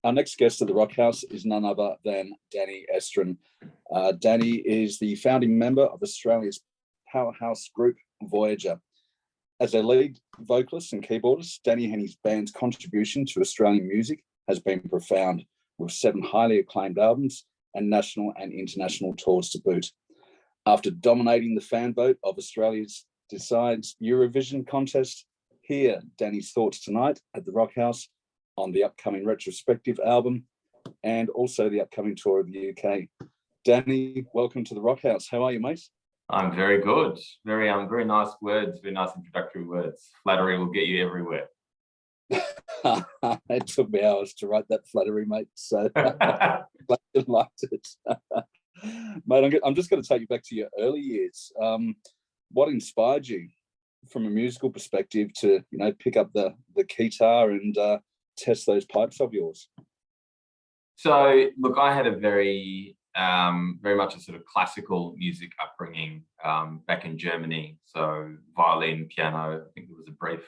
Our next guest at the Rock House is none other than Danny Estrin. Danny is the founding member of Australia's powerhouse group, Voyager. As a lead vocalist and keyboardist, Danny and his band's contribution to Australian music has been profound, with 7 highly acclaimed albums and national and international tours to boot. After dominating the fan vote of Australia's Decides Eurovision contest, hear Danny's thoughts tonight at the Rock House on the upcoming Retrospective album and also the upcoming tour of the UK. Danny, welcome to the Rock House. How are you, mate? I'm very good. Very nice words, very nice introductory words. Flattery will get you everywhere. It took me hours to write that flattery, mate. So I liked it. Mate, I'm just going to take you back to your early years. What inspired you from a musical perspective to, pick up the guitar and test those pipes of yours? So, look, I had a very much a sort of classical music upbringing back in Germany. So violin, piano, I think there was a brief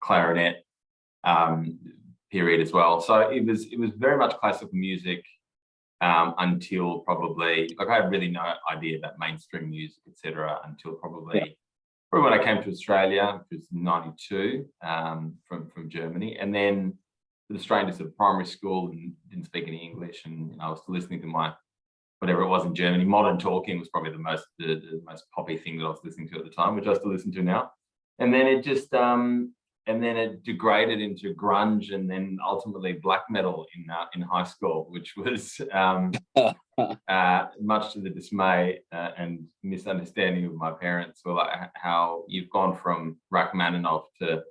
clarinet period as well. So it was very much classical music until probably, I had really no idea about mainstream music, etc., until probably when I came to Australia, which was 92, from Germany. And then I was straight into sort of primary school and didn't speak any English, and I was still listening to my whatever it was in Germany. Modern talking was probably the most poppy thing that I was listening to at the time, which I still listen to now. And then it just it degraded into grunge, and then ultimately black metal in high school, which was much to the dismay and misunderstanding of my parents. Were like, how you've gone from Rachmaninoff to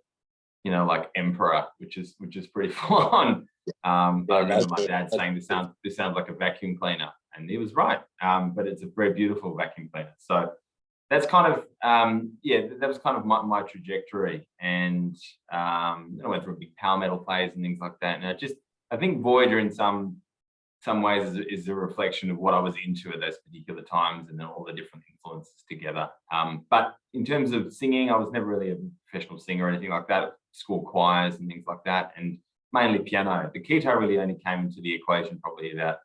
like Emperor, which is pretty full on. I remember my dad saying this sounds like a vacuum cleaner, and he was right. But it's a very beautiful vacuum cleaner. So that's kind of that was kind of my trajectory. And I went through a big power metal phase and things like that. And I think Voyager in some ways is a reflection of what I was into at those particular times, and then all the different influences together. But in terms of singing, I was never really a professional singer or anything like that. School choirs and things like that, and mainly piano. The guitar really only came into the equation probably about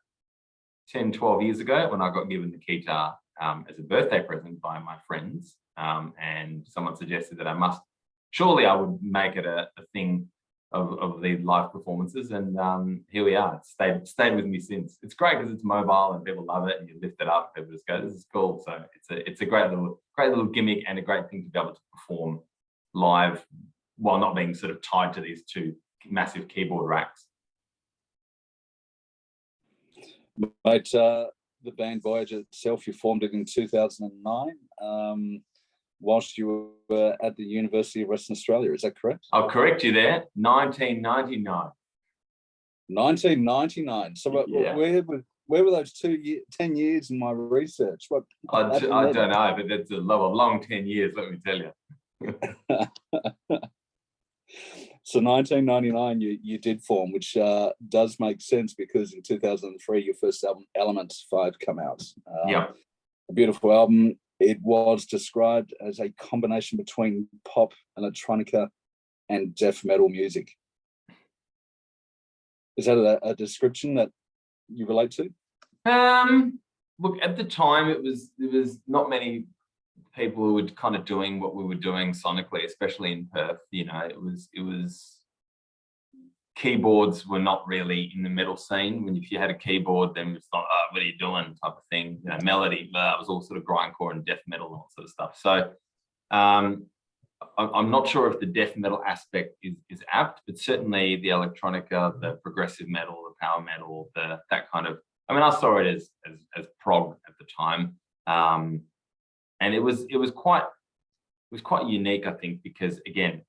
10, 12 years ago, when I got given the guitar as a birthday present by my friends. And someone suggested that I would make it a thing of the live performances, and here we are. It's stayed with me since. It's great because it's mobile and people love it, and you lift it up, people just go, "This is cool." So it's a great little gimmick, and a great thing to be able to perform live while not being sort of tied to these 2 massive keyboard racks. Mate, the band Voyager itself, you formed it in 2009. Whilst you were at the University of Western Australia, is that correct? I'll correct you there. 1999. 1999. So where were those 10 years in my research? I don't know, but that's a long 10 years, let me tell you. So 1999, you did form, which does make sense, because in 2003, your first album, Elements 5, come out. A beautiful album. It was described as a combination between pop, electronica, and death metal music. Is that a description that you relate to? Look, at the time, there was not many people who were kind of doing what we were doing sonically, especially in Perth. It was keyboards were not really in the metal scene. If you had a keyboard, then it's not, "Oh, what are you doing?" type of thing. Melody, it was all sort of grindcore and death metal and all sort of stuff. So I'm not sure if the death metal aspect is apt, but certainly the electronica, the progressive metal, the power metal, that kind of. I mean, I saw it as prog at the time, and it was quite unique, I think, because again,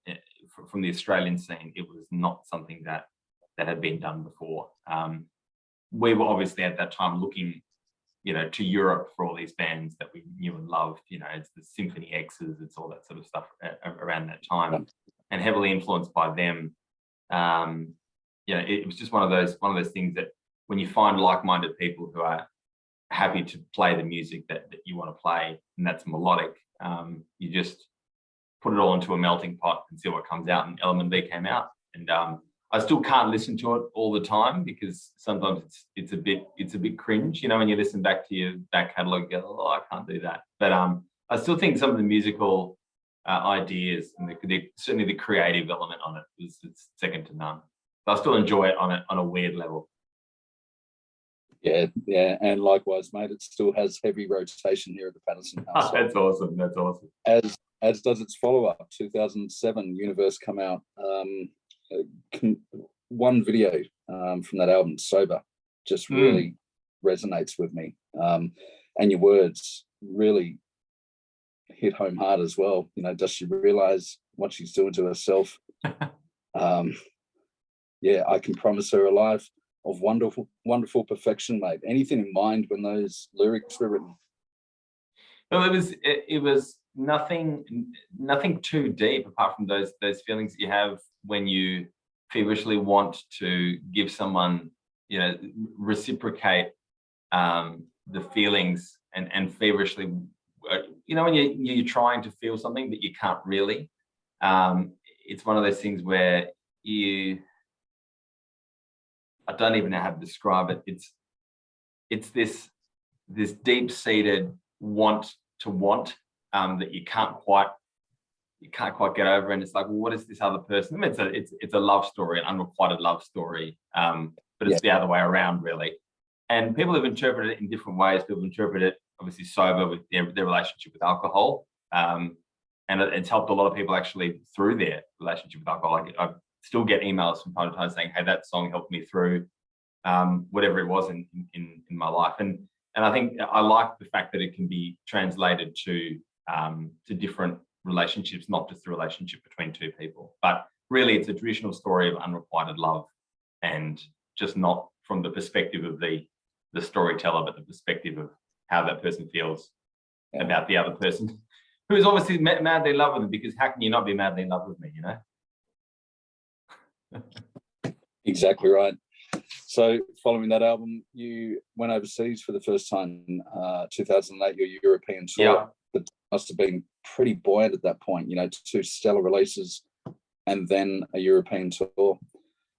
from the Australian scene, it was not something that had been done before. We were obviously at that time looking, to Europe for all these bands that we knew and loved. It's the Symphony X's, it's all that sort of stuff around that time, and heavily influenced by them. It was just one of those things that when you find like-minded people who are happy to play the music that you want to play, and that's melodic, you just put it all into a melting pot and see what comes out, and Element B came out. And I still can't listen to it all the time because sometimes it's a bit cringe, you know, when you listen back to your back catalogue, you go, oh, I can't do that. But I still think some of the musical ideas and certainly the creative element on it it's second to none. I still enjoy it on a weird level. Yeah, and likewise, mate. It still has heavy rotation here at the Patterson House. That's awesome. That's awesome. As does its follow-up, 2007, Universe come out. One video from that album, Sober, just really resonates with me. And your words really hit home hard as well. You know, does she realize what she's doing to herself? Yeah, I can promise her a life of wonderful perfection, mate. Anything in mind when those lyrics were written? Well, it was nothing too deep apart from those feelings that you have when you feverishly want to give someone, you know, reciprocate the feelings and feverishly, you know, when you're trying to feel something but you can't really. It's one of those things where I don't even know how to describe it. It's this deep-seated want that you can't quite get over, and it's like, well, what is this other person? I mean, it's a love story, an unrequited love story, but it's the other way around, really. And people have interpreted it in different ways. People interpret it obviously sober with their relationship with alcohol, and it's helped a lot of people actually through their relationship with alcohol. Like, I still get emails from time to time saying, hey, that song helped me through whatever it was in my life. And I think I like the fact that it can be translated to different relationships, not just the relationship between two people. But really, it's a traditional story of unrequited love, and just not from the perspective of the storyteller, but the perspective of how that person feels about the other person, who is obviously madly in love with them, because how can you not be madly in love with me, you know? Exactly right. So following that album, you went overseas for the first time in 2008, your European tour. Yeah. That must have been pretty buoyant at that point, you know, 2 stellar releases and then a European tour.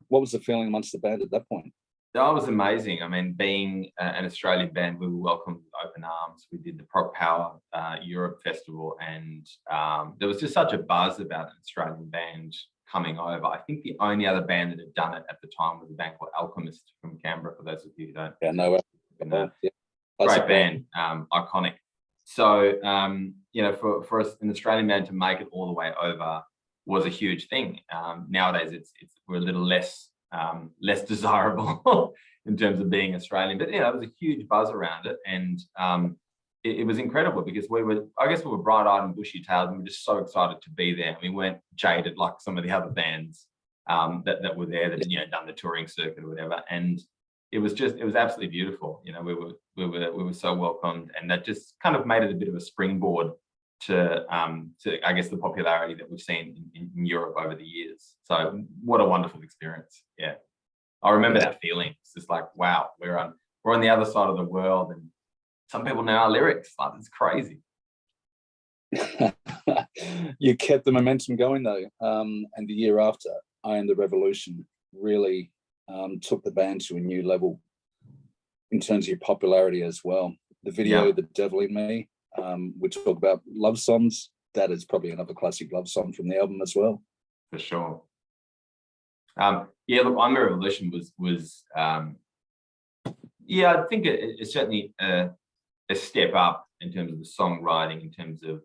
What was the feeling amongst the band at that point? That was amazing. I mean, being an Australian band, we were welcomed with open arms. We did the Prog Power Europe Festival, and there was just such a buzz about an Australian band coming over. I think the only other band that had done it at the time was a band called Alchemist from Canberra, for those of you who don't. Yeah, no. Great band, iconic. So, you know, for us, an Australian band to make it all the way over was a huge thing. Nowadays, we're a little less desirable in terms of being Australian, but there was a huge buzz around it, and it was incredible because we were bright-eyed and bushy-tailed, and we were just so excited to be there. We weren't jaded like some of the other bands that were there that done the touring circuit or whatever, and it was absolutely beautiful. You know, we were so welcomed, and that just kind of made it a bit of a springboard to I guess the popularity that we've seen in Europe over the years. So what a wonderful experience. Yeah, I remember that feeling. It's just like, wow, we're on the other side of the world, and some people know our lyrics. Like, it's crazy. You kept the momentum going though, and the year after, I Am the Revolution really took the band to a new level in terms of your popularity as well. The video, The Devil in Me, we talk about love songs. That is probably another classic love song from the album as well. For sure. Look, I'm the Revolution was I think it's certainly a step up in terms of the songwriting, in terms of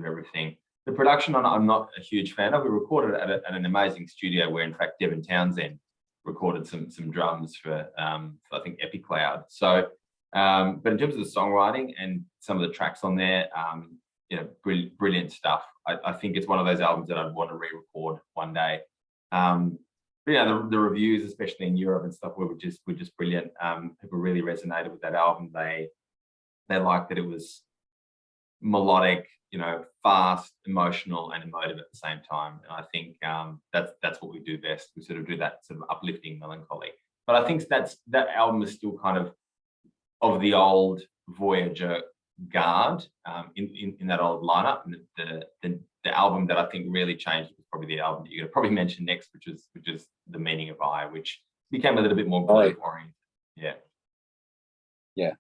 everything. The production on it, I'm not a huge fan of. We recorded it at an amazing studio where, in fact, Devin Townsend recorded some drums for I think EpiCloud. So, but in terms of the songwriting and some of the tracks on there, brilliant stuff. I think it's one of those albums that I'd want to re-record one day. But the reviews, especially in Europe and stuff, were just brilliant. People really resonated with that album. They liked that it was melodic, fast, emotional, and emotive at the same time. And I think that's what we do best. We sort of do that sort of uplifting melancholy. But I think that album is still kind of the old Voyager guard in that old lineup. And the album that I think really changed was probably the album that you're going to probably mention next, which is The Meaning of I, which became a little bit more group oriented. Yeah.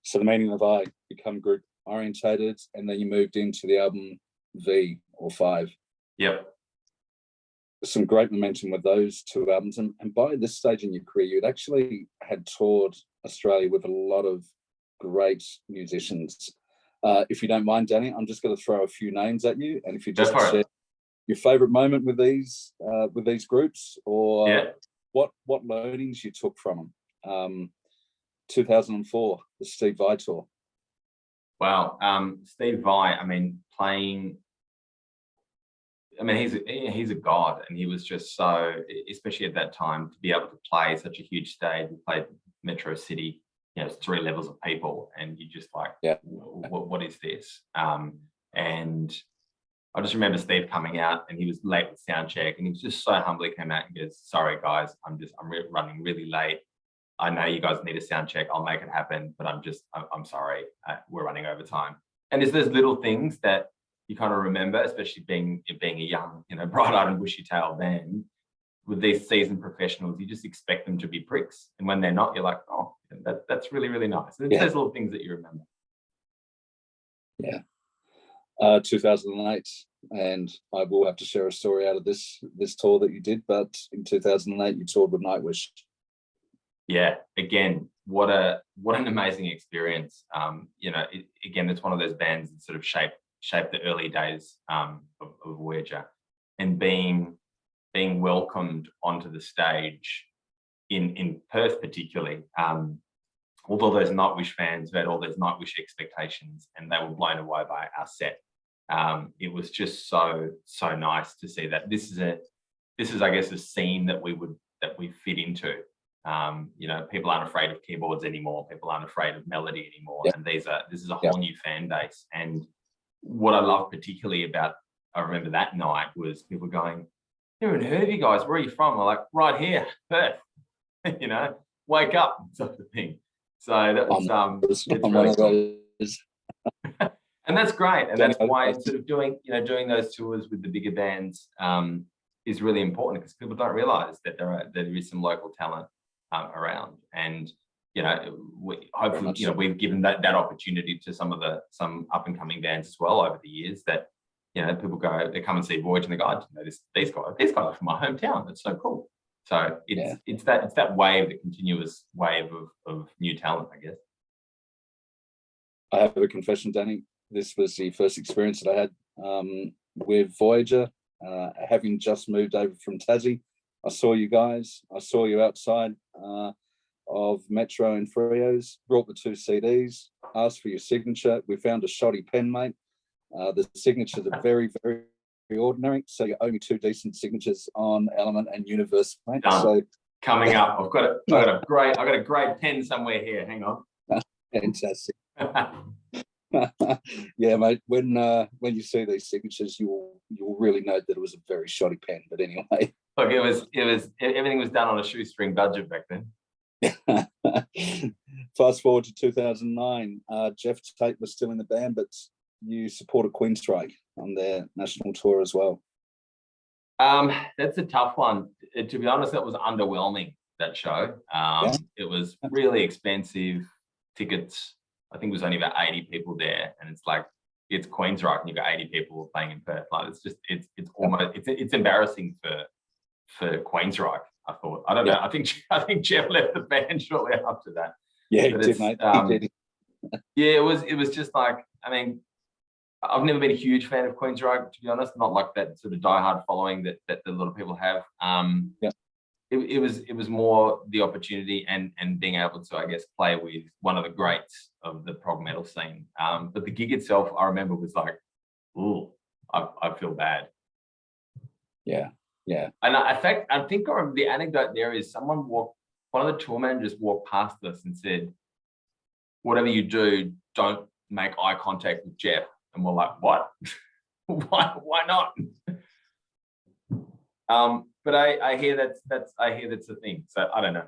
So The Meaning of I become group orientated, and then you moved into the album V or 5. Yep. Some great momentum with those two albums, and by this stage in your career, you'd actually had toured Australia with a lot of great musicians. If you don't mind, Danny, I'm just going to throw a few names at you, and if you just share your favourite moment with these groups, or what learnings you took from them. 2004, the Steve Vai tour. Wow, Steve Vai. I mean, playing. I mean, he's a god, and he was just so, especially at that time, to be able to play such a huge stage. We played Metro City, you know, 3 levels of people, and you just like, what is this? And I just remember Steve coming out, and he was late with sound check, and he was just so humbly came out and goes, "Sorry guys, I'm running really late. I know you guys need a sound check. I'll make it happen, but I'm sorry. We're running over time." And it's those little things that you kind of remember, especially being a young, you know, bright-eyed and bushy-tailed band. With these seasoned professionals, you just expect them to be pricks, and when they're not, you're like, "Oh, that's really, really nice." It's those little things that you remember. Yeah. 2008, and I will have to share a story out of this tour that you did. But in 2008, you toured with Nightwish. Yeah, again, what an amazing experience. You know, again, it's one of those bands that sort of shaped the early days of Voyager, and being welcomed onto the stage in Perth particularly. With all those Nightwish fans who had all those Nightwish expectations, and they were blown away by our set. It was just so nice to see that this is I guess a scene that we fit into. You know, people aren't afraid of keyboards anymore. People aren't afraid of melody anymore. And this is a whole new fan base. And what I love particularly about, I remember that night, was people going, "Never heard of you guys. Where are you from?" I'm like, "Right here, Perth." You know, wake up, sort of thing. So that was it's really cool. And that's great. And that's why sort of doing those tours with the bigger bands is really important, because people don't realize that there is some local talent around. And you know, hopefully, you know, we've given that opportunity to some up and coming bands as well over the years, that, you know, people they come and see Voyager and they go, "I didn't know these guys are from my hometown. That's so cool." So it's that wave, the continuous wave of new talent, I guess. I have a confession, Danny. This was the first experience that I had with Voyager, having just moved over from Tassie. I saw you guys. I saw you outside of Metro and Frio's, brought the 2 CDs, asked for your signature. We found a shoddy pen, mate. The signatures are very, very ordinary, so you owe me 2 decent signatures on Element and Universe, mate. Done. So coming up, I've got a great pen somewhere here. Hang on. Fantastic. Yeah, mate. When you see these signatures, you'll really note that it was a very shoddy pen. But anyway, look, it was everything was done on a shoestring budget back then. Fast forward to 2009. Jeff Tate was still in the band, but you supported Queenstrike on their national tour as well. That's a tough one. To be honest, that was underwhelming, that show. It was really expensive. Tickets, I think it was only about 80 people there, and it's like, it's Queenstrike and you've got 80 people playing in Perth. Like, it's almost it's embarrassing for Queenstrike, I thought. I don't know. I think Jeff left the band shortly after that. Yeah, he did, mate. He did. Yeah, it was just like, I mean, I've never been a huge fan of Queenstrike, to be honest. Not like that sort of diehard following that a lot of people have. It was more the opportunity and being able to, I guess, play with one of the greats of the prog metal scene. But the gig itself, I remember, was like, ooh, I feel bad. Yeah. And I think the anecdote there is one of the tour managers walked past us and said, "Whatever you do, don't make eye contact with Jeff." And we're like, "What? Why not?" But I hear that's the thing. So I don't know.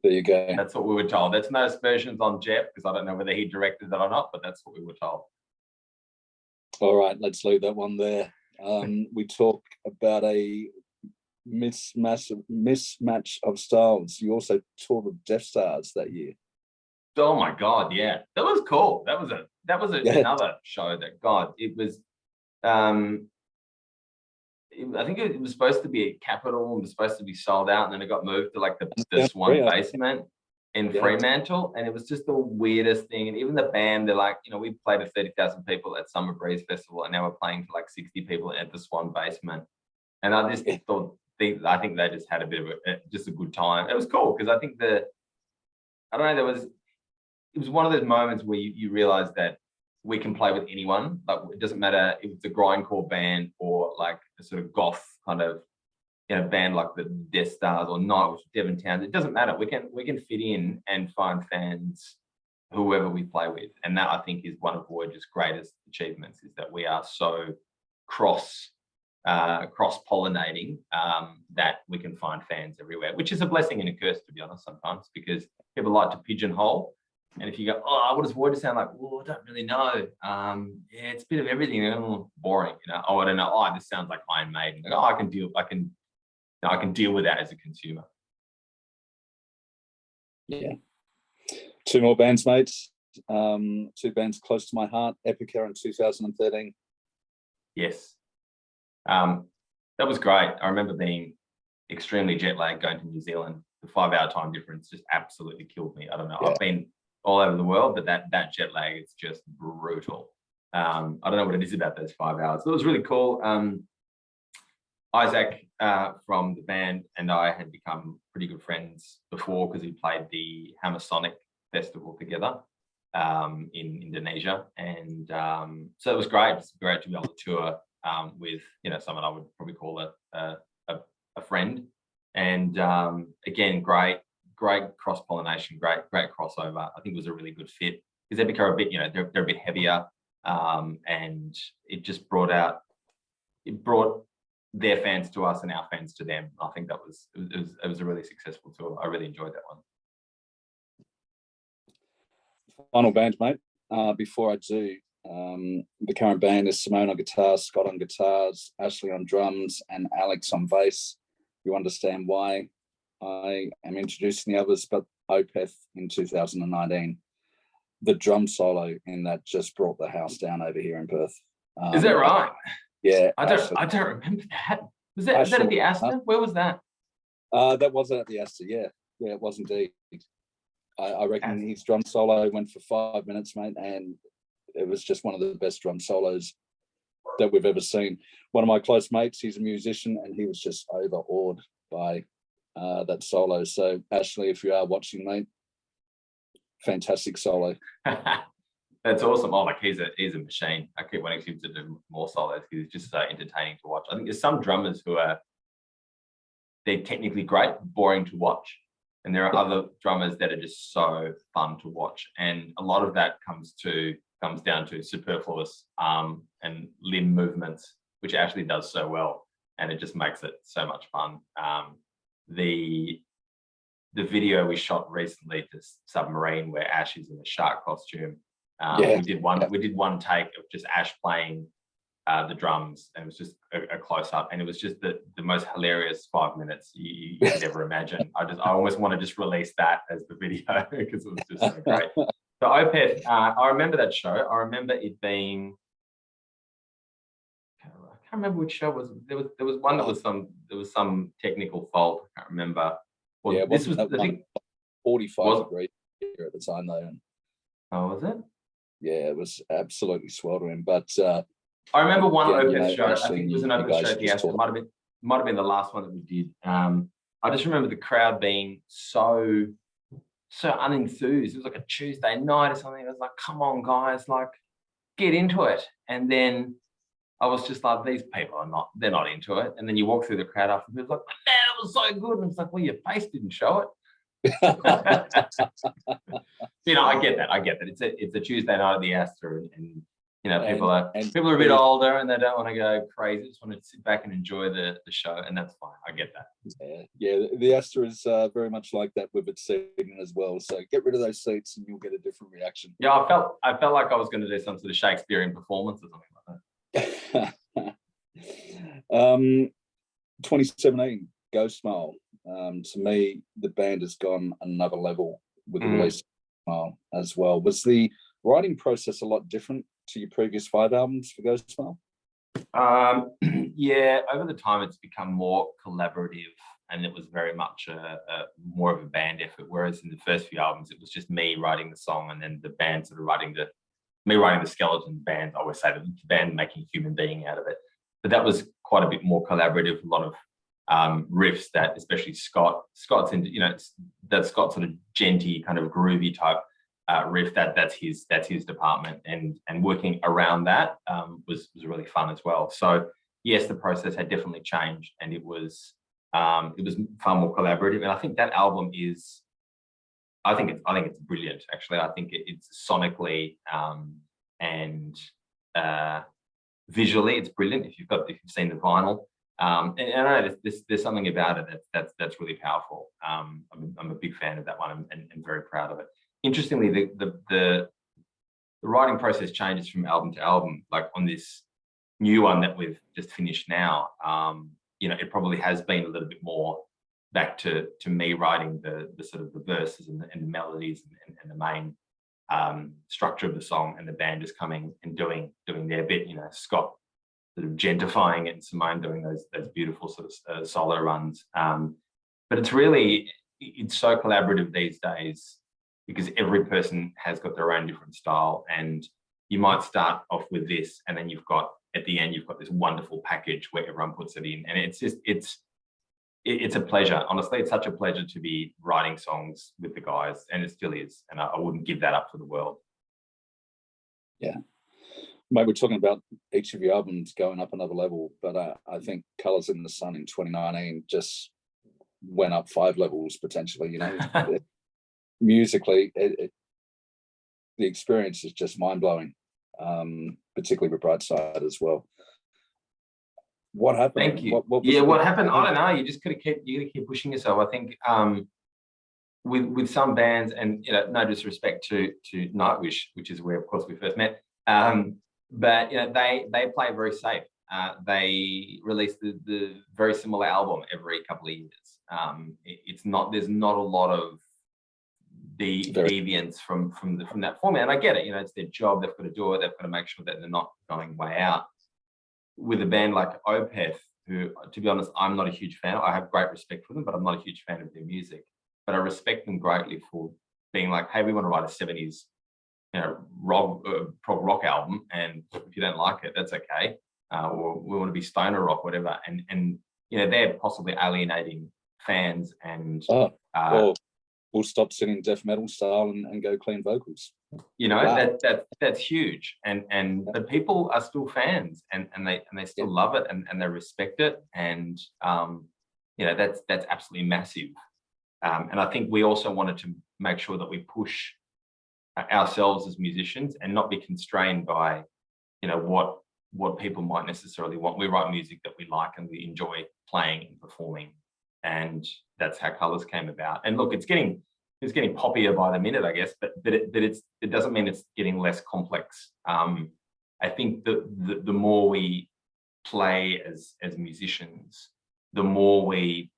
There you go. That's what we were told. That's no aspersions on Jeff, because I don't know whether he directed that or not, but that's what we were told. All right, let's leave that one there. We talk about a mismatch of styles. You also toured with Death Stars that year. Oh my God, yeah, that was cool. That was another show that, God, it was. I think it was supposed to be at Capitol and was supposed to be sold out, and then it got moved to like the Swan basement in Fremantle, and it was just the weirdest thing. And even the band, they're like, we played to 30,000 people at Summer Breeze Festival, and now we're playing to like 60 people at the Swan basement. And I just thought, I think they just had a bit of just a good time. It was cool because I think I don't know, it was one of those moments where you realize that we can play with anyone. Like, it doesn't matter if it's a grindcore band or like a sort of goth kind of band like the Death Stars or not, which is Devon Towns. It doesn't matter. We can fit in and find fans whoever we play with, and that I think is one of Voyager's greatest achievements, is that we are so cross pollinating that we can find fans everywhere, which is a blessing and a curse, to be honest, sometimes, because people like to pigeonhole. And if you go, oh, what does Voyager sound like? Well, I don't really know. Yeah, it's a bit of everything. Boring, Oh, I don't know. Oh, this sounds like Iron Maiden. Like, oh, I can deal with that as a consumer. Yeah. Two more bands, mates. Two bands close to my heart. Epica in 2013. Yes. That was great. I remember being extremely jet lagged going to New Zealand. The 5-hour time difference just absolutely killed me. I don't know. Yeah. I've been all over the world, but that jet lag is just brutal. I don't know what it is about those 5 hours. It was really cool. Isaac from the band and I had become pretty good friends before, because we played the Hammer Sonic Festival together in Indonesia. And so it was great. It's great to be able to tour with someone I would probably call a friend. And again, great cross-pollination, great crossover. I think it was a really good fit, because Epica are a bit, they're a bit heavier, and it just brought their fans to us and our fans to them. I think it was a really successful tour. I really enjoyed that one. Final band, mate. Before I do, the current band is Simone on guitar, Scott on guitars, Ashley on drums, and Alex on bass. You understand why I am introducing the others, but Opeth in 2019, the drum solo in that just brought the house down over here in Perth. Is that right? Yeah. I don't remember that. Was that at the Astor? Where was that? That wasn't at the Astor, yeah. Yeah, it was indeed. I reckon his drum solo went for 5 minutes, mate, and it was just one of the best drum solos that we've ever seen. One of my close mates, he's a musician, and he was just overawed by that solo. So, Ashley, if you are watching, mate, fantastic solo. That's awesome. Oh, like he's a machine. I keep wanting him to do more solos because he's just so entertaining to watch. I think there's some drummers who they're technically great, boring to watch. And there are other drummers that are just so fun to watch. And a lot of that comes down to superfluous arm and limb movements, which Ashley does so well. And it just makes it so much fun. The video we shot recently to Submarine, where Ash is in a shark costume. We did one take of just Ash playing the drums, and it was just a close up, and it was just the most hilarious 5 minutes you could ever imagine. I almost want to just release that as the video because it was just so great. So Opeth, I remember that show. I remember it being, I can't remember which show was. There was one that was some technical fault. I can't remember. Well, yeah, this was the thing. 45 degrees here at the time though. Oh, was it? Yeah, it was absolutely sweltering. But I remember one Opeth show. I think it was an Opeth show at the Astor. Might have been the last one that we did. I just remember the crowd being so unenthused. It was like a Tuesday night or something. It was like, come on, guys, like get into it. And then I was just like, these people they're not into it. And then you walk through the crowd after, and people like, man, it was so good. And it's like, well, your face didn't show it. I get that. It's a Tuesday night at the Astor, and people are a bit older and they don't want to go crazy. Just want to sit back and enjoy the show, and that's fine. I get that. Yeah. The Astor is very much like that with its seating as well. So get rid of those seats, and you'll get a different reaction. Yeah, I felt like I was going to do some sort of Shakespearean performance or something like that. 2017, Go Smile. To me, the band has gone another level with the release of Smile as well. Was the writing process a lot different to your previous 5 albums for Go Smile? Yeah, over the time it's become more collaborative, and it was very much a more of a band effort. Whereas in the first few albums, it was just me writing the song, and then the band sort of writing the skeleton. Band, I always say the band making a human being out of it. But that was quite a bit more collaborative. A lot of riffs that, especially Scott's into, that Scott sort of djenty kind of groovy type riff. That's his department, and working around that was really fun as well. So yes, the process had definitely changed, and it was far more collaborative. And I think that album is, I think it's brilliant. Actually, I think it's sonically and visually, it's brilliant. If you've seen the vinyl, and I know there's something about it that's really powerful. I'm a big fan of that one, and very proud of it. Interestingly, the writing process changes from album to album. Like on this new one that we've just finished now, it probably has been a little bit more back to me writing the sort of the verses and the melodies and the main structure of the song, and the band just coming and doing their bit. Scott sort of gentrifying it, and Simone doing those beautiful sort of solo runs. But it's so collaborative these days, because every person has got their own different style, and you might start off with this, and then at the end you've got this wonderful package where everyone puts it in, and it's a pleasure. Honestly, it's such a pleasure to be writing songs with the guys, and it still is, and I wouldn't give that up for the world. Yeah. Mate, we're talking about each of your albums going up another level, but I think Colours in the Sun in 2019 just went up 5 levels potentially. Musically, the experience is just mind-blowing, particularly with Brightside as well. What happened? Thank you. What happened? I don't know. You just gotta keep pushing yourself. I think with some bands, and no disrespect to Nightwish, which is where of course we first met, but they play very safe. They release the very similar album every couple of years. There's not a lot of deviance from that format, and I get it. It's their job. They've got to do it. They've got to make sure that they're not going way out. With a band like Opeth, who, to be honest, I'm not a huge fan. I have great respect for them, but I'm not a huge fan of their music. But I respect them greatly for being like, hey, we want to write a 70s, prog rock album, and if you don't like it, that's okay. Or we want to be stoner rock, whatever. And they're possibly alienating fans, and we'll stop singing death metal style and go clean vocals. Wow. That's huge, but people are still fans, and they still love it, and they respect it, and that's absolutely massive. And I think we also wanted to make sure that we push ourselves as musicians and not be constrained by what people might necessarily want. We write music that we like and we enjoy playing and performing, and that's how Colours came about. And look, it's getting poppier by the minute, I guess, but it doesn't mean it's getting less complex. I think the more we play as musicians, the more we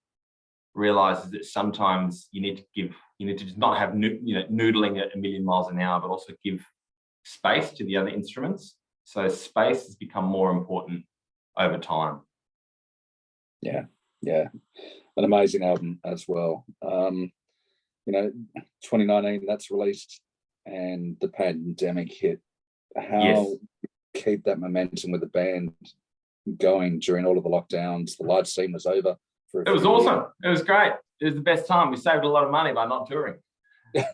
realize that sometimes you need to just not have noodling at 1,000,000 miles an hour, but also give space to the other instruments. So space has become more important over time. Yeah, an amazing album as well. 2019 that's released, and the pandemic hit. How keep that momentum with the band going during all of the lockdowns? The live scene was over. It was awesome. It was great. It was the best time. We saved a lot of money by not touring. Look,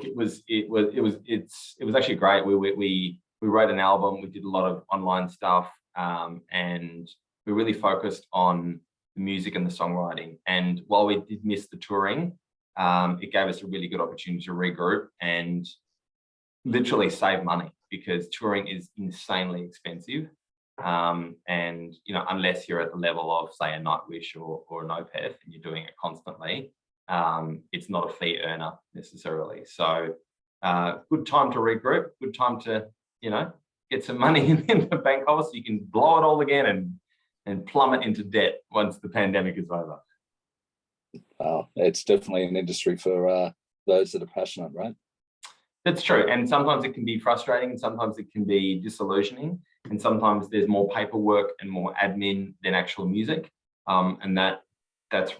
it was actually great. We wrote an album. We did a lot of online stuff, and we really focused on the music and the songwriting. And while we did miss the touring, it gave us a really good opportunity to regroup and literally save money, because touring is insanely expensive. And unless you're at the level of, say, a Nightwish or an Opeth, and you're doing it constantly, it's not a fee earner necessarily. So good time to regroup, good time to get some money in the bank hole so you can blow it all again and plummet into debt once the pandemic is over. It's definitely an industry for those that are passionate, right? That's true. And sometimes it can be frustrating, and sometimes it can be disillusioning, and sometimes there's more paperwork and more admin than actual music. And that's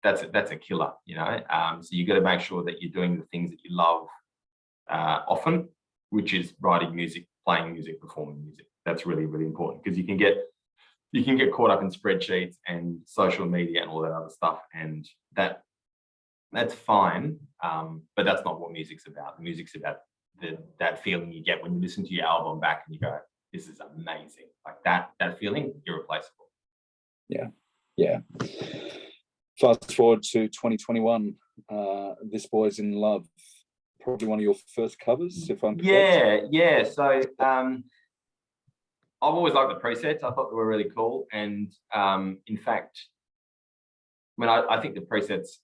a killer, you know. So you got to make sure that you're doing the things that you love often, which is writing music, playing music, performing music. That's really, really important, because you can get caught up in spreadsheets and social media and all that other stuff, and that's fine, but that's not what music's about. Music's about that feeling you get when you listen to your album back and you go, "This is amazing!" Like that feeling, irreplaceable. Yeah. Fast forward to 2021. This Boy's in Love, probably one of your first covers, if I'm correct. Yeah. So I've always liked the presets. I thought they were really cool, and in fact, I think the presets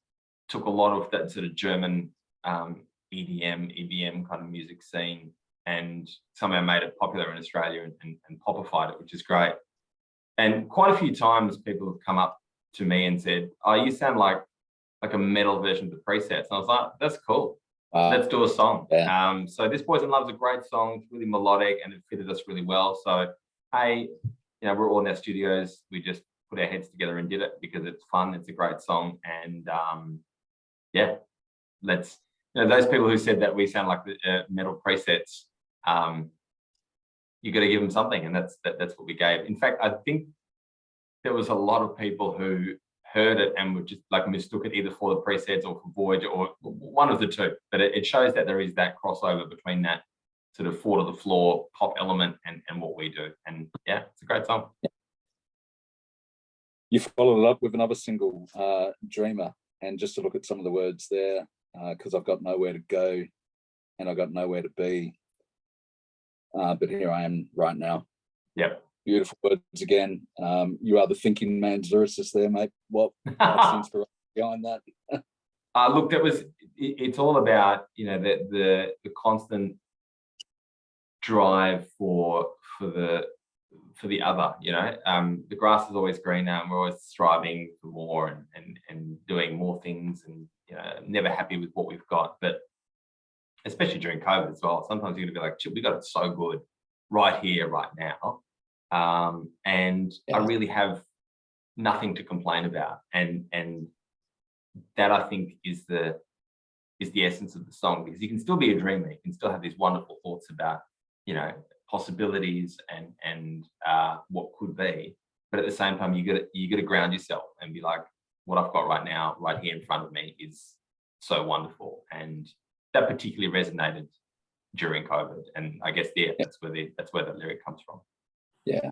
took a lot of that sort of German EBM kind of music scene and somehow made it popular in Australia and popified it, which is great. And quite a few times people have come up to me and said, "Oh, you sound like a metal version of the presets." And I was like, "That's cool. Let's do a song." Yeah. So This Boy's in Love is a great song. It's really melodic and it fitted us really well. So, hey, we're all in our studios. We just put our heads together and did it because it's fun. It's a great song. And let's, those people who said that we sound like the metal presets, you got to give them something, and that's what we gave. In fact, I think there was a lot of people who heard it and would just like mistook it either for the presets or for Voyager or one of the two. But it shows that there is that crossover between that sort of four to the floor pop element and what we do. And yeah, it's a great song. You followed it up with another single, Dreamer, and just to look at some of the words there, because I've got nowhere to go and I've got nowhere to be. But here I am right now. Yep. Beautiful words again. You are the thinking man's lyricist there, mate. What's the inspiration behind that? Look, it's all about, the constant drive for the other, the grass is always greener and we're always striving for more and doing more things and, never happy with what we've got. But especially during COVID as well, sometimes you're gonna be like, we got it so good right here, right now. And I really have nothing to complain about. And that I think is the essence of the song, because you can still be a dreamer, you can still have these wonderful thoughts about, possibilities and what could be. But at the same time, you got to ground yourself and be like, what I've got right now, right here in front of me is so wonderful. And that particularly resonated during COVID. And I guess that's where the lyric comes from. Yeah.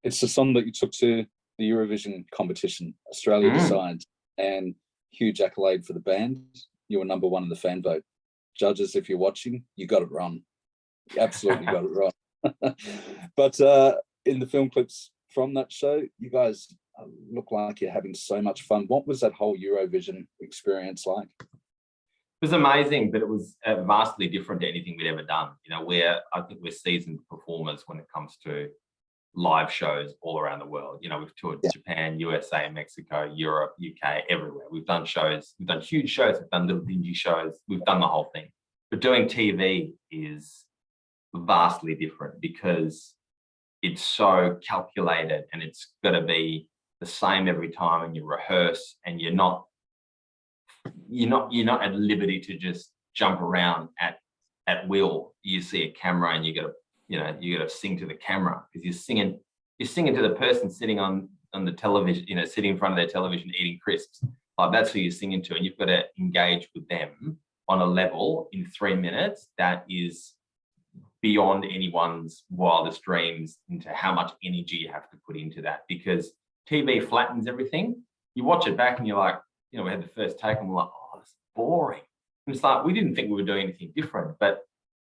It's the song that you took to the Eurovision competition, Australia Decides, and huge accolade for the band. You were number one in the fan vote. Judges, if you're watching, you got it wrong. You absolutely got it wrong. But in the film clips from that show, you guys look like you're having so much fun. What was that whole Eurovision experience like? It was amazing, but it was vastly different to anything we'd ever done. I think we're seasoned performers when it comes to live shows all around the world. We've toured Japan, USA, Mexico, Europe, UK, everywhere. We've done shows, we've done huge shows, we've done little dingy shows, we've done the whole thing. But doing TV is vastly different because it's so calculated and it's got to be the same every time, and you rehearse and you're not at liberty to just jump around at will. You see a camera and you got to sing to the camera, because you're singing to the person sitting on the television, sitting in front of their television eating crisps. Like, that's who you're singing to, and you've got to engage with them on a level in 3 minutes that is beyond anyone's wildest dreams into how much energy you have to put into that, because TV flattens everything. You watch it back and you're like, we had the first take and we're like, oh, it's boring. And it's like, we didn't think we were doing anything different. But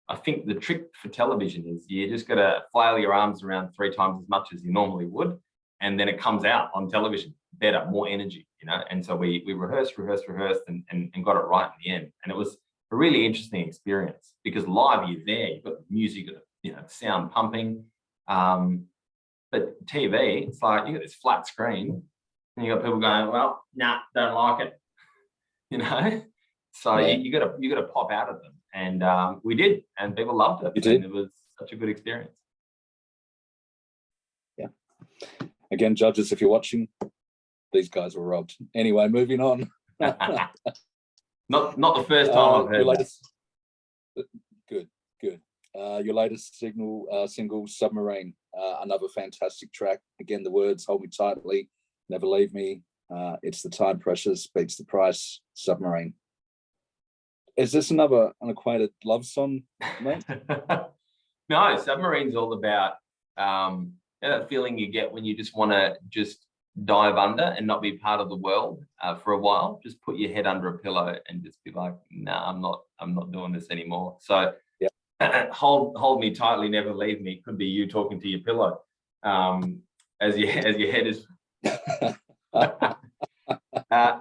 I think the trick for television is you just got to flail your arms around 3 times as much as you normally would. And then it comes out on television better, more energy, And so we rehearsed and got it right in the end. And it was a really interesting experience, because live you're there, you've got the music, you know, sound pumping. But TV, it's like you got this flat screen and you got people going, well, nah, don't like it, you know. So Yeah. you gotta pop out of them, and we did, and people loved it. You did? And it was such a good experience. Yeah. Again, judges, if you're watching, these guys were robbed. Anyway, moving on. Not the first time I've heard that. Good. Your latest single, Submarine, another fantastic track. Again, the words, hold me tightly, never leave me. It's the time pressures beats the price, Submarine. Is this another unacquainted love song, mate? No, Submarine's all about that feeling you get when you just want to just dive under and not be part of the world for a while. Just put your head under a pillow and just be like, nah, I'm not doing this anymore. So yeah, hold me tightly, never leave me. Could be you talking to your pillow as your head is.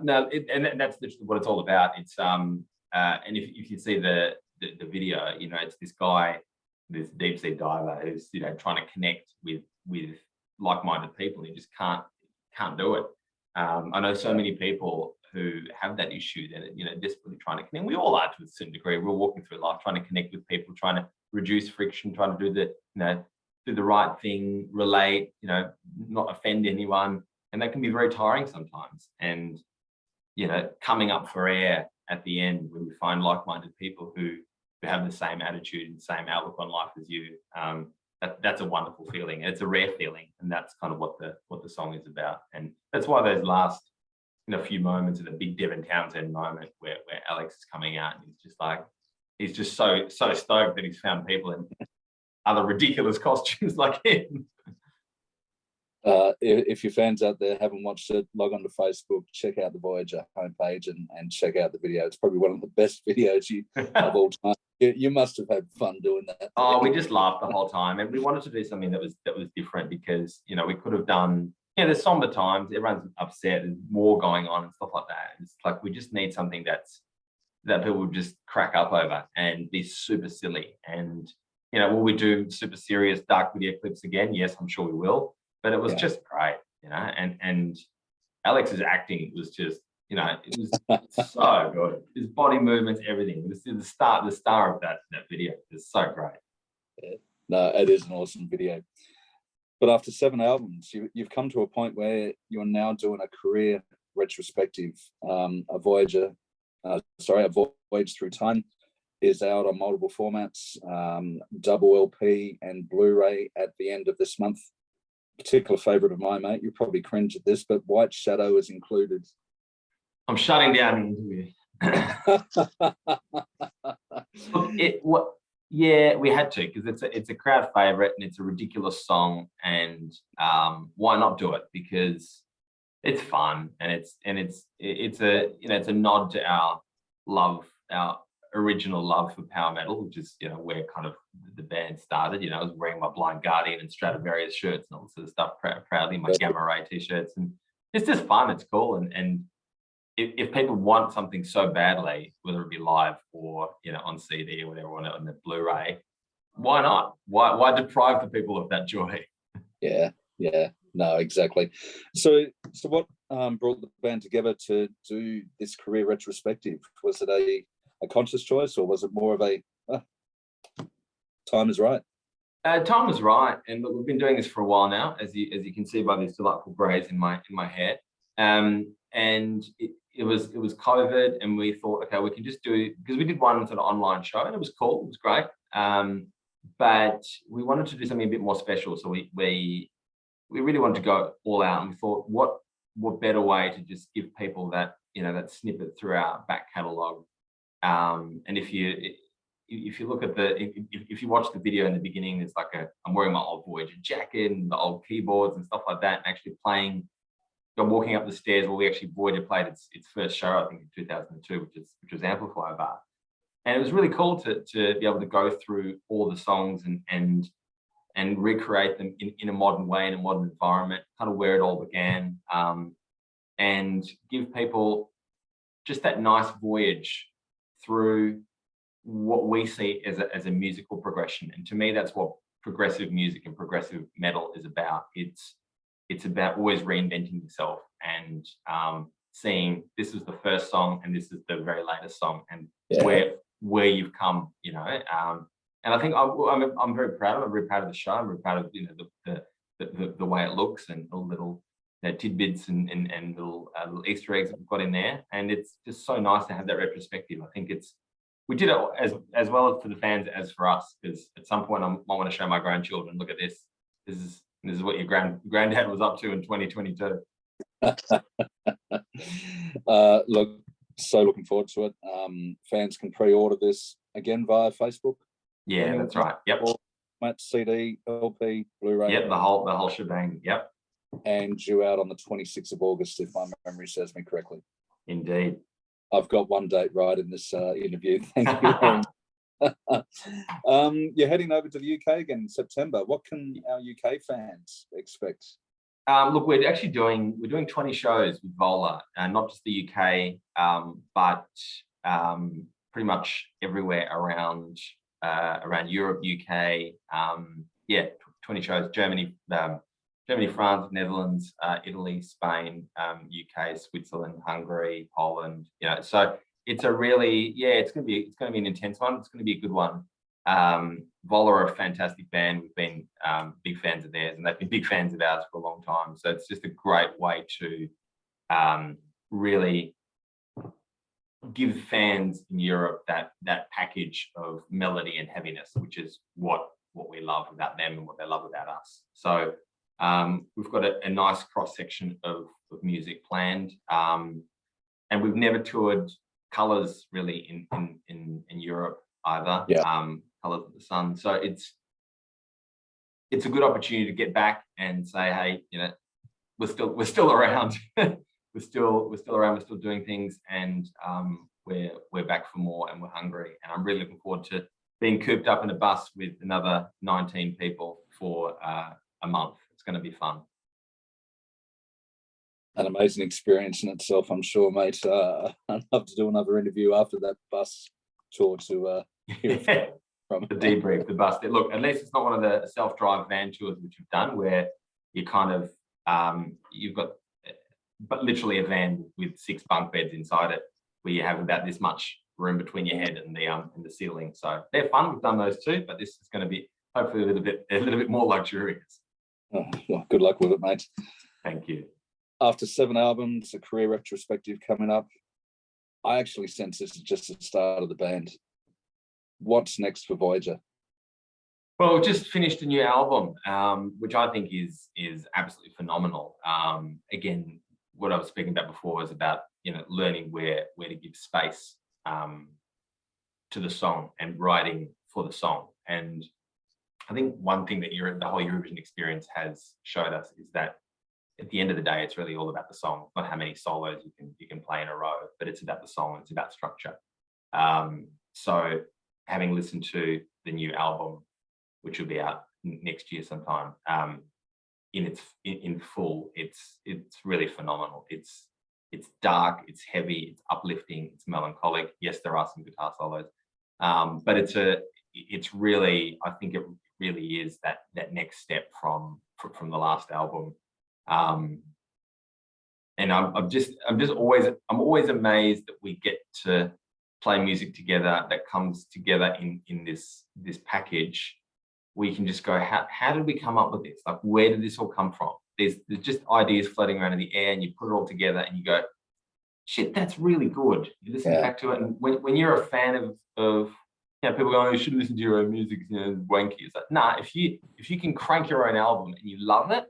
No, and that's what it's all about. It's and if you see the video, you know, it's this guy, this deep sea diver who's, you know, trying to connect with like-minded people. He just can't do it. I know so many people who have that issue, that, you know, desperately trying to connect. We all are to a certain degree. We're walking through life trying to connect with people, trying to reduce friction, trying to do the right thing, relate, you know, not offend anyone. And that can be very tiring sometimes. And, you know, coming up for air at the end when you find like-minded people who have the same attitude and same outlook on life as you, that's a wonderful feeling. It's a rare feeling, and that's kind of what the song is about. And that's why those last, you know, few moments of the big Devin Townsend moment where Alex is coming out and he's just so stoked that he's found people in other ridiculous costumes like him. If your fans out there haven't watched it, log on to Facebook, check out the Voyager homepage and check out the video. It's probably one of the best videos of all time. You must have had fun doing that. Oh, we just laughed the whole time, and we wanted to do something that was different, because, you know, we could have done, you know, there's somber times, everyone's upset, there's war going on and stuff like that. It's like we just need something that people would just crack up over and be super silly. And, you know, will we do super serious dark video clips again? Yes, I'm sure we will. But it was just great, you know, and Alex's acting was just, you know, it was so good. His body movements, everything. This is the star of that video. It's so great. Yeah. No, it is an awesome video. But after 7 albums, you've come to a point where you're now doing a career retrospective. A voyage through time is out on multiple formats, double LP and Blu-ray at the end of this month. Particular favorite of mine, mate, you probably cringe at this, but White Shadow is included. I'm shutting down the interview. Yeah, we had to, because it's a crowd favorite and it's a ridiculous song, and why not do it? Because it's fun, and it's a, you know, it's a nod to our original love for power metal, which is, you know, where kind of the band started. You know, I was wearing my Blind Guardian and Stradivarius shirts and all this sort of stuff proudly, my Gamma Ray t-shirts, and it's just fun, it's cool. And if people want something so badly, whether it be live or, you know, on CD or whatever, on the Blu-ray, why not? Why deprive the people of that joy? Yeah, no, exactly. So what brought the band together to do this career retrospective? Was it a conscious choice, or was it more of a time is right? Time was right, and look, we've been doing this for a while now, as you can see by these delightful greys in my hair. And it was COVID, and we thought, okay, we can just do, because we did one sort of online show, and it was cool, it was great. But we wanted to do something a bit more special, so we really wanted to go all out, and we thought, what better way to just give people that, you know, that snippet through our back catalogue. And if you look at if you watch the video in the beginning, there's like I'm wearing my old Voyager jacket and the old keyboards and stuff like that, and actually playing. I'm walking up the stairs. Well, Voyager played its first show, I think, in 2002, which was Amplify Bar, and it was really cool to be able to go through all the songs and recreate them in a modern way, in a modern environment, kind of where it all began, and give people just that nice voyage through what we see as a musical progression. And to me, that's what progressive music and progressive metal is about. It's about always reinventing yourself and seeing this is the first song and this is the very latest song, and where you've come, you know. And I think I'm very proud of it. I'm very proud of the show. I'm very proud of, you know, the way it looks, and all little, you know, tidbits and little Easter eggs that we've got in there. And it's just so nice to have that retrospective. I think we did it as well for the fans as for us, because at some point I might want to show my grandchildren, look at this. This is what your granddad was up to in 2022. Look, so looking forward to it. Fans can pre-order this again via Facebook. Yeah, that's right. Yep. Match CD, LP, Blu-ray. Yep, the whole shebang. Yep. And due out on the 26th of August, if my memory serves me correctly. Indeed. I've got one date right in this interview. Thank you very much. You're heading over to the UK again in September. What can our UK fans expect? Look, we're doing 20 shows with Vola, not just the UK, but pretty much everywhere around Europe, UK. 20 shows: Germany, France, Netherlands, Italy, Spain, UK, Switzerland, Hungary, Poland. You know, so it's a really, it's gonna be an intense one. It's gonna be a good one. Vola are a fantastic band. We've been big fans of theirs, and they've been big fans of ours for a long time. So it's just a great way to really give fans in Europe that package of melody and heaviness, which is what we love about them and what they love about us. So we've got a nice cross section of music planned, and we've never toured Colours really in Europe either. Colours of the Sun. So it's a good opportunity to get back and say, hey, you know, we're still around. we're still around. We're still doing things, and we're back for more, and we're hungry. And I'm really looking forward to being cooped up in a bus with another 19 people for a month. It's going to be fun. An amazing experience in itself, I'm sure, mate. I'd love to do another interview after that bus tour to hear from the debrief, the bus. Look, at least it's not one of the self-drive van tours which you've done, where you kind of you've got but literally a van with 6 bunk beds inside it, where you have about this much room between your head and the ceiling. So they're fun. We've done those too, but this is going to be hopefully a little bit more luxurious. Oh, well, good luck with it, mate. Thank you. After 7 albums, a career retrospective coming up, I actually sense this is just the start of the band. What's next for Voyager? Well, we've just finished a new album, which I think is absolutely phenomenal. Again, what I was speaking about before was about, you know, learning where to give space to the song and writing for the song. And I think one thing that the whole Eurovision experience has showed us is that at the end of the day, it's really all about the song. It's not how many solos you can play in a row, but it's about the song. It's about structure. So having listened to the new album, which will be out next year sometime, in full, it's really phenomenal. It's dark, it's heavy, it's uplifting, it's melancholic. Yes, there are some guitar solos, but it's really, I think it really is that next step from the last album. And I'm always amazed that we get to play music together that comes together in this package. We can just go, how did we come up with this? Like, where did this all come from? There's just ideas floating around in the air, and you put it all together and you go, shit, that's really good. You listen back to it, and when you're a fan of you know, people go, oh, you should listen to your own music, you know, wanky. It's like, nah, if you can crank your own album and you love it,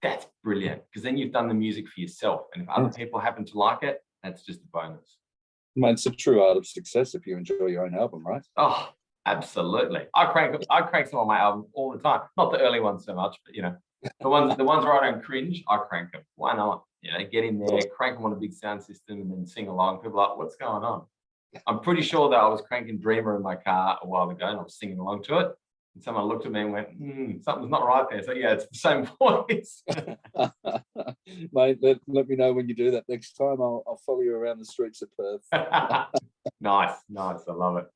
that's brilliant, because then you've done the music for yourself. And if other people happen to like it, that's just a bonus. Mate, it's a true art of success if you enjoy your own album, right? Oh, absolutely. I crank some of my albums all the time. Not the early ones so much, but you know, the ones where I don't cringe, I crank them. Why not? You know, get in there, crank them on a big sound system, and then sing along. People are like, what's going on? I'm pretty sure that I was cranking Dreamer in my car a while ago, and I was singing along to it. And someone looked at me and went, something's not right there. So yeah, it's the same voice. Mate, let me know when you do that next time. I'll follow you around the streets of Perth. Nice. I love it.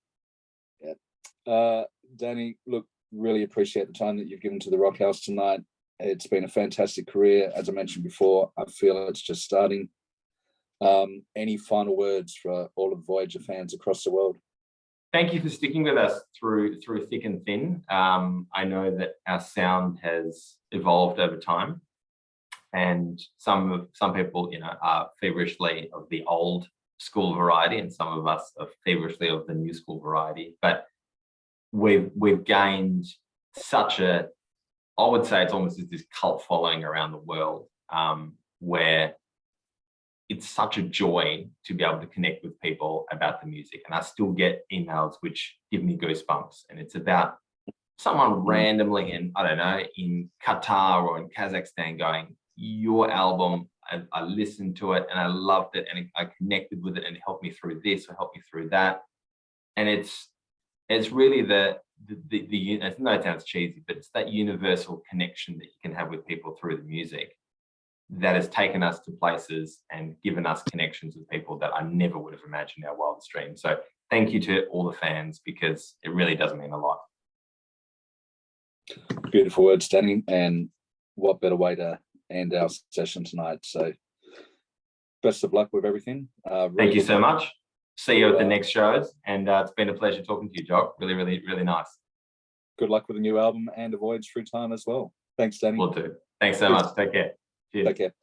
Danny, look, really appreciate the time that you've given to the Rock House tonight. It's been a fantastic career. As I mentioned before, I feel it's just starting. Any final words for all of Voyager fans across the world? Thank you for sticking with us through thick and thin. I know that our sound has evolved over time, and some people, you know, are feverishly of the old school variety, and some of us are feverishly of the new school variety. But we've gained such a, I would say it's almost this cult following around the world, where it's such a joy to be able to connect with people about the music. And I still get emails which give me goosebumps. And it's about someone randomly in, I don't know, in Qatar or in Kazakhstan going, your album, I listened to it and I loved it and I connected with it and it helped me through this or helped me through that. And it's really the it's no doubt it's cheesy, but it's that universal connection that you can have with people through the music that has taken us to places and given us connections with people that I never would have imagined in our wildest dreams. So thank you to all the fans, because it really does mean a lot. Beautiful words, Danny, and what better way to end our session tonight. So best of luck with everything. Thank you so much. See you at the next shows, and it's been a pleasure talking to you, Jock. Really, really, really nice. Good luck with the new album and a voyage through time as well. Thanks, Danny. Will do. Thanks so much. Take care. Cheers. Take care.